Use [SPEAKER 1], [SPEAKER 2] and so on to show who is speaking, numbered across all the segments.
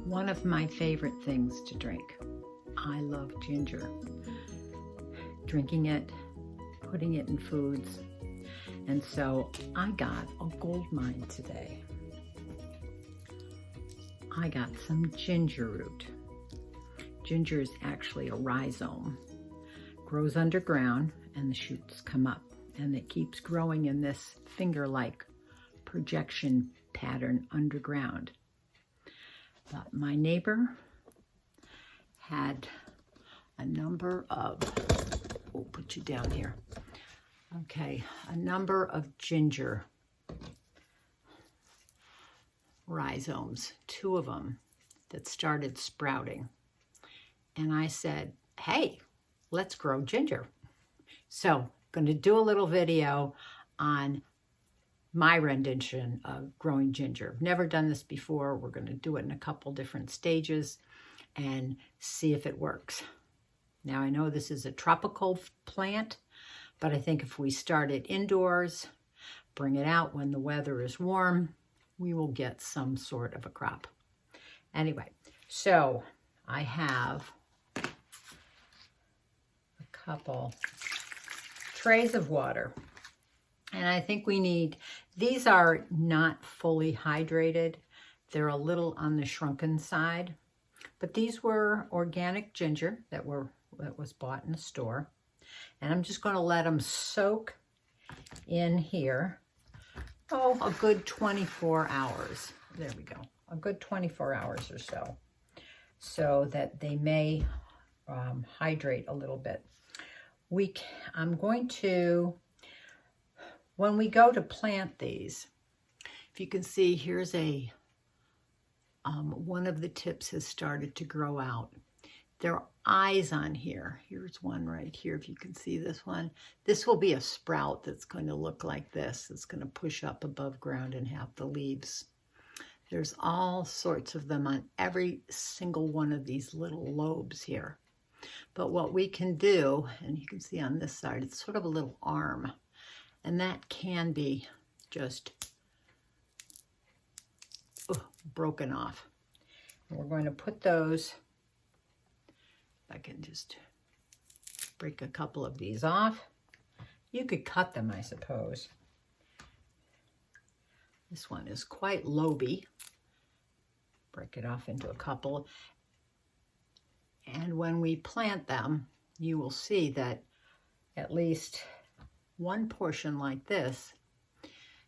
[SPEAKER 1] One of my favorite things to drink. I love ginger. Drinking it, putting it in foods. And so I got a gold mine today. I got some ginger root. Ginger is actually a rhizome. Grows underground and the shoots come up, and it keeps growing in this finger-like projection pattern underground. But my neighbor had a number of, we'll put you down here. Okay, a number of ginger rhizomes, 2 of them that started sprouting. And I said, hey, let's grow ginger. So I'm going to do a little video on my rendition of growing ginger. I've never done this before. We're going to do it in a couple different stages and see if it works. Now I know this is a tropical plant, but I think if we start it indoors, bring it out when the weather is warm, we will get some sort of a crop. Anyway, so I have a couple trays of water. And I think we need, these are not fully hydrated. They're a little on the shrunken side, but these were organic ginger that was bought in the store. And I'm just going to let them soak in here, a good 24 hours. There we go. A good 24 hours or so that they may hydrate a little bit. I'm going to, when we go to plant these, if you can see, here's one of the tips has started to grow out. There are eyes on here. Here's one right here, if you can see this one. This will be a sprout that's going to look like this. It's going to push up above ground and have the leaves. There's all sorts of them on every single one of these little lobes here. But what we can do, and you can see on this side, it's sort of a little arm. And that can be just broken off. And we're going to put those, if I can just break a couple of these off. You could cut them, I suppose. This one is quite loby. Break it off into a couple. And when we plant them, you will see that at least one portion like this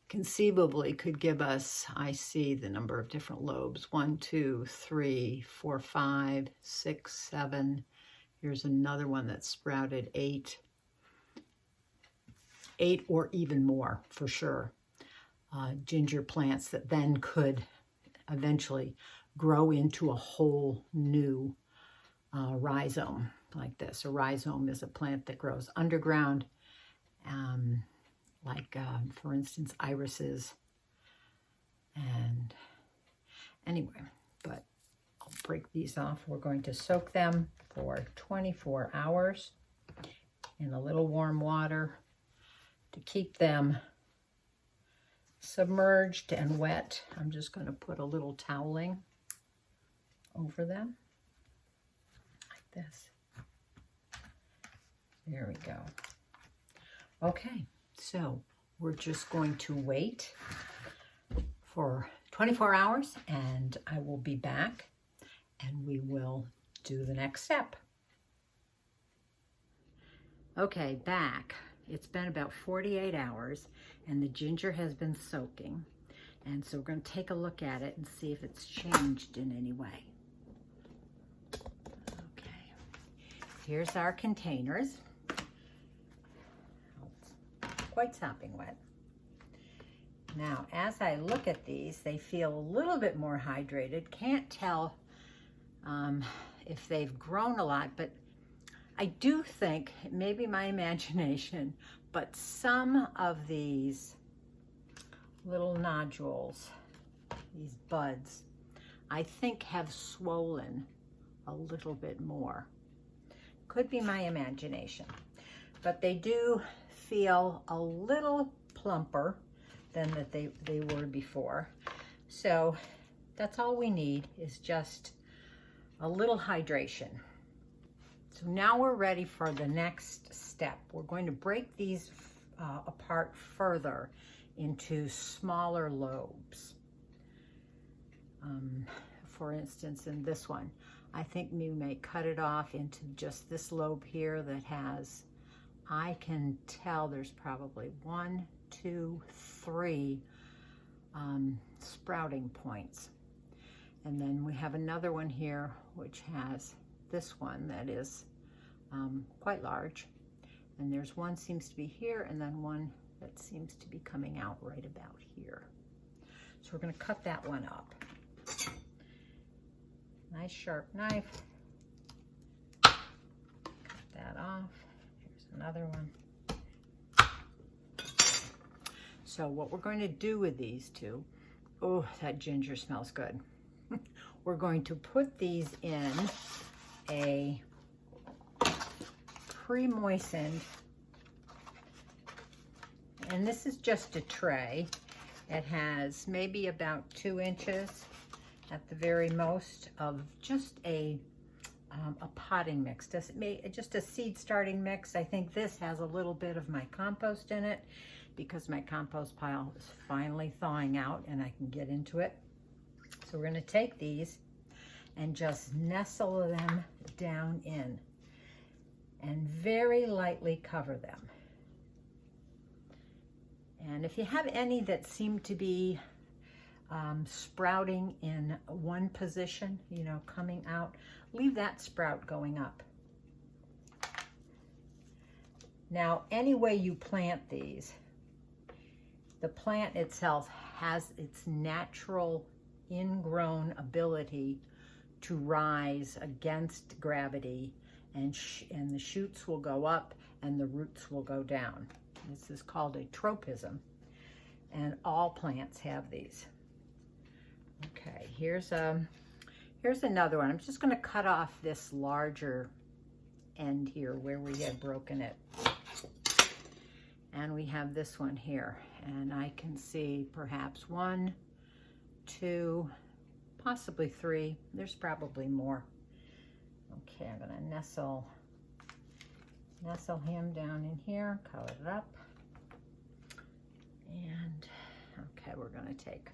[SPEAKER 1] conceivably could give us, I see the number of different lobes, 1, 2, 3, 4, 5, 6, 7. Here's another one that sprouted 8 or even more for sure. Ginger plants that then could eventually grow into a whole new rhizome like this. A rhizome is a plant that grows underground, for instance, irises. And anyway, but I'll break these off. We're going to soak them for 24 hours in a little warm water to keep them submerged and wet. I'm just going to put a little toweling over them like this. There we go. Okay, so we're just going to wait for 24 hours and I will be back and we will do the next step. Okay, back. It's been about 48 hours and the ginger has been soaking. And so we're going to take a look at it and see if it's changed in any way. Okay, here's our containers. Quite sopping wet. Now, as I look at these, they feel a little bit more hydrated. Can't tell if they've grown a lot, but I do think, it may be my imagination, but some of these little nodules, these buds, I think have swollen a little bit more. Could be my imagination, but they do feel a little plumper than that they were before. So That's all we need, is just a little hydration. So now we're ready for the next step. We're going to break these apart further into smaller lobes. For instance, in this one, I think we may cut it off into just this lobe here that has, I can tell there's probably 1, 2, 3 sprouting points. And then we have another one here which has this one that is quite large. And there's one seems to be here, and then one that seems to be coming out right about here. So we're going to cut that one up. Nice sharp knife. Cut that off. Here's another one. So what we're going to do with these two, oh, that ginger smells good. We're going to put these in a pre-moistened, and this is just a tray. It has maybe about 2 inches at the very most of just a potting mix. Just a seed starting mix. I think this has a little bit of my compost in it because my compost pile is finally thawing out and I can get into it. So we're going to take these and just nestle them down in and very lightly cover them. And if you have any that seem to be sprouting in one position, you know, coming out, leave that sprout going up. Now, any way you plant these, the plant itself has its natural ingrown ability to rise against gravity, and the shoots will go up and the roots will go down. This is called a tropism, and all plants have these. Okay, here's another one. I'm just going to cut off this larger end here where we had broken it. And we have this one here, and I can see perhaps 1, 2, possibly 3. There's probably more. Okay, I'm going to nestle him down in here, color it up. And okay, we're going to take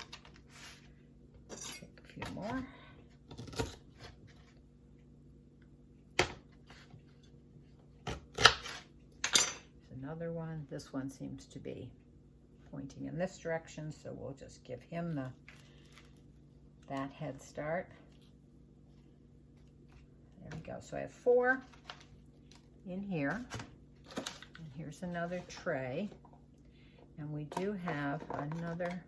[SPEAKER 1] a few more. There's another one. This one seems to be pointing in this direction, so we'll just give him that head start. There we go. So I have 4 in here, and here's another tray, and we do have another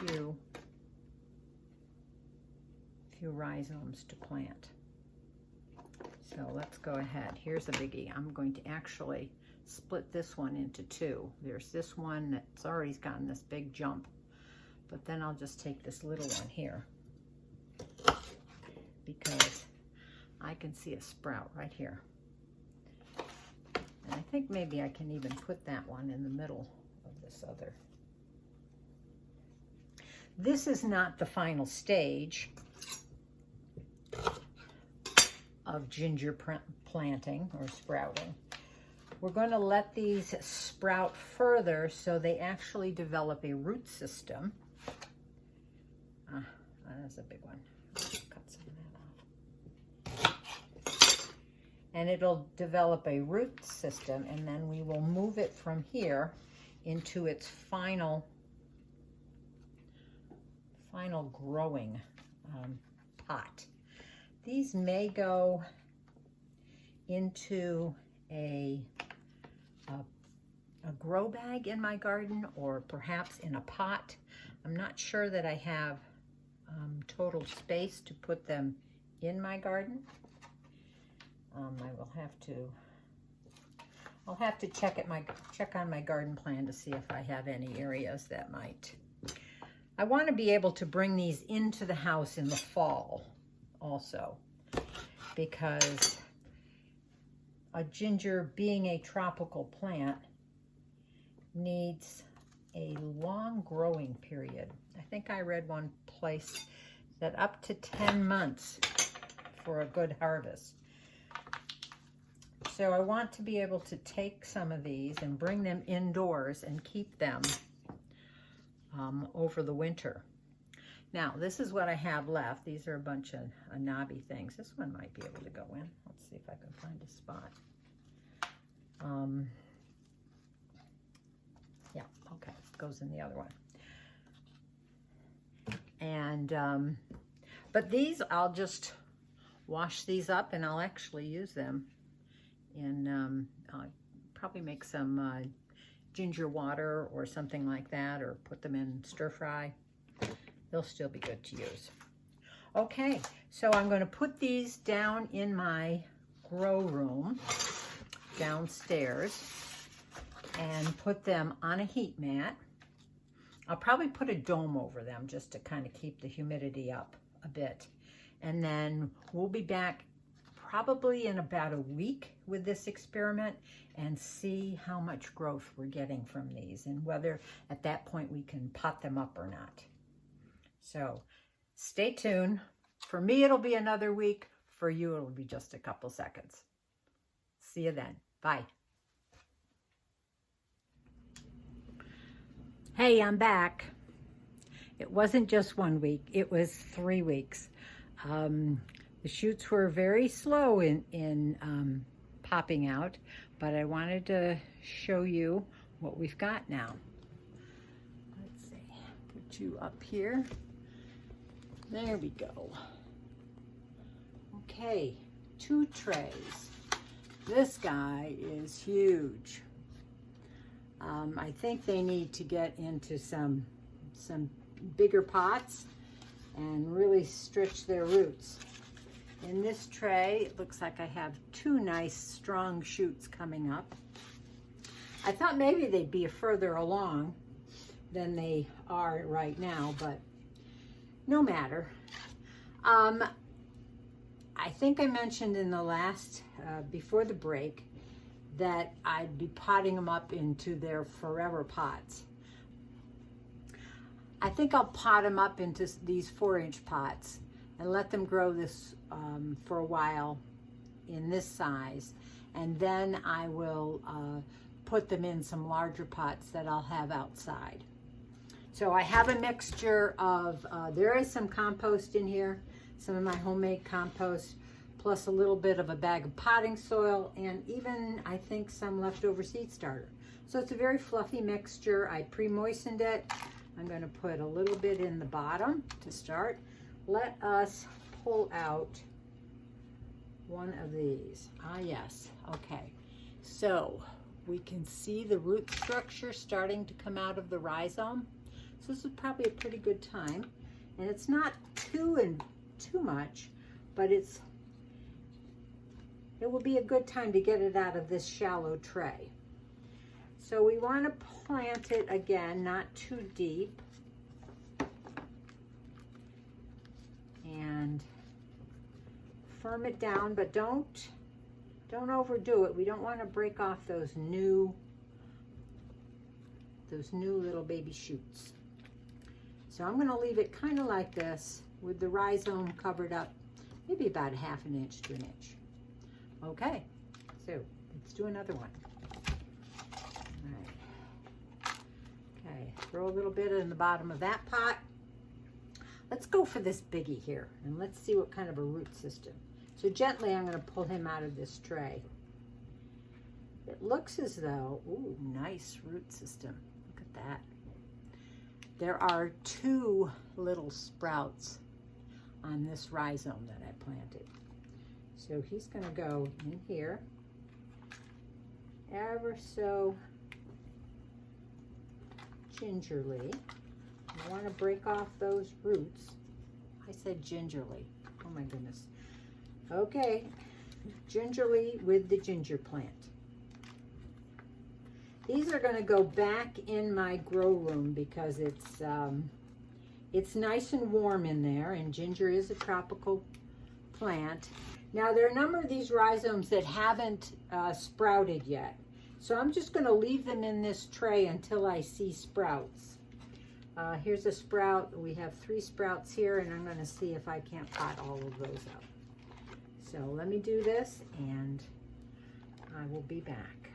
[SPEAKER 1] few rhizomes to plant. So let's go ahead. Here's a biggie. I'm going to actually split this one into 2. There's this one that's already gotten this big jump, but then I'll just take this little one here because I can see a sprout right here. And I think maybe I can even put that one in the middle of this other. This is not the final stage of ginger planting or sprouting. We're going to let these sprout further so they actually develop a root system. That's a big one. Cut some of that off. And it'll develop a root system, and then we will move it from here into its final growing pot. These may go into a grow bag in my garden, or perhaps in a pot. I'm not sure that I have total space to put them in my garden. I'll have to check on my garden plan to see if I have any areas that might. I want to be able to bring these into the house in the fall also, because a ginger, being a tropical plant, needs a long growing period. I think I read one place that up to 10 months for a good harvest. So I want to be able to take some of these and bring them indoors and keep them over the winter. Now, this is what I have left. These are a bunch of knobby things. This one might be able to go in. Let's see if I can find a spot. Yeah, okay, goes in the other one. And, but these, I'll just wash these up and I'll actually use them in, probably make some ginger water or something like that, or put them in stir fry. They'll still be good to use. Okay, so I'm going to put these down in my grow room downstairs and put them on a heat mat. I'll probably put a dome over them just to kind of keep the humidity up a bit. And then we'll be back probably in about a week with this experiment and see how much growth we're getting from these and whether at that point we can pot them up or not. So stay tuned. For me, it'll be another week. For you, it'll be just a couple seconds. See you then. Bye. Hey, I'm back. It wasn't just 1 week. It was 3 weeks. The shoots were very slow in popping out, but I wanted to show you what we've got now. Let's see. Put you up here. There we go. Okay, 2 trays. This guy is huge. I think they need to get into some bigger pots and really stretch their roots. In this tray, it looks like I have 2 nice strong shoots coming up. I thought maybe they'd be further along than they are right now, but no matter. I think I mentioned in the last, before the break, that I'd be potting them up into their forever pots. I think I'll pot them up into these 4-inch pots and let them grow this for a while in this size. And then I will put them in some larger pots that I'll have outside. So I have a mixture of, there is some compost in here, some of my homemade compost, plus a little bit of a bag of potting soil, and even, I think, some leftover seed starter. So it's a very fluffy mixture. I pre-moistened it. I'm going to put a little bit in the bottom to start. Let us pull out one of these. Ah, yes. Okay. So we can see the root structure starting to come out of the rhizome. So this is probably a pretty good time. And it's not too much, but it will be a good time to get it out of this shallow tray. So we want to plant it again, not too deep. And firm it down, but don't overdo it. We don't want to break off those new little baby shoots. So I'm going to leave it kind of like this with the rhizome covered up, maybe about 1/2 inch to 1 inch. Okay, so let's do another one. All right. Okay, throw a little bit in the bottom of that pot. Let's go for this biggie here, and let's see what kind of a root system. So gently, I'm going to pull him out of this tray. It looks as though, ooh, nice root system. Look at that. There are 2 little sprouts on this rhizome that I planted. So he's going to go in here, ever so gingerly. I want to break off those roots. I said gingerly. Oh my goodness. Okay, gingerly with the ginger plant. These are going to go back in my grow room because it's nice and warm in there, and ginger is a tropical plant. Now, there are a number of these rhizomes that haven't sprouted yet. So I'm just going to leave them in this tray until I see sprouts. Here's a sprout. We have 3 sprouts here, and I'm going to see if I can't pot all of those up. So let me do this, and I will be back.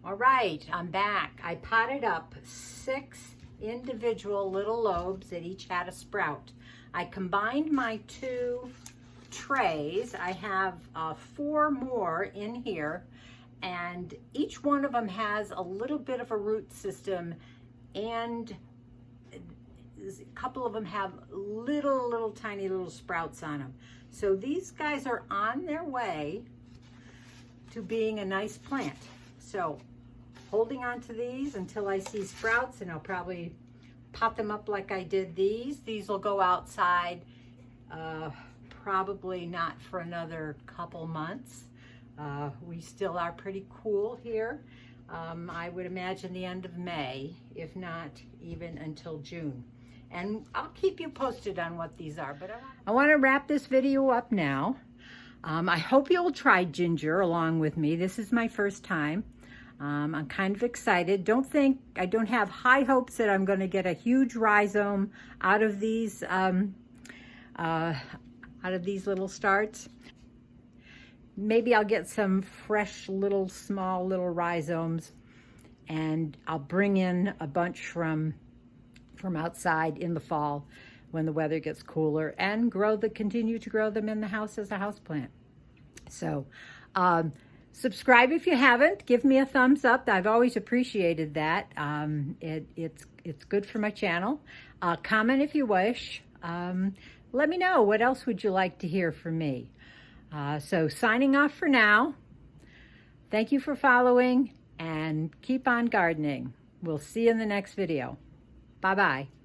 [SPEAKER 1] All right, I'm back. I potted up 6 individual little lobes that each had a sprout. I combined my 2 trays. I have 4 more in here, and each one of them has a little bit of a root system, and a couple of them have little tiny little sprouts on them. So these guys are on their way to being a nice plant. So holding on to these until I see sprouts, and I'll probably pot them up like I did these. These will go outside probably not for another couple months. We still are pretty cool here. I would imagine the end of May, if not even until June. And I'll keep you posted on what these are. But I want to wrap this video up now. I hope you'll try ginger along with me. This is my first time. I'm kind of excited. I don't have high hopes that I'm going to get a huge rhizome out of these little starts. Maybe I'll get some fresh small little rhizomes, and I'll bring in a bunch from outside in the fall when the weather gets cooler, and continue to grow them in the house as a houseplant. So subscribe if you haven't. Give me a thumbs up. I've always appreciated that. It's good for my channel. Comment if you wish. Let me know, what else would you like to hear from me? So signing off for now. Thank you for following, and keep on gardening. We'll see you in the next video. Bye-bye.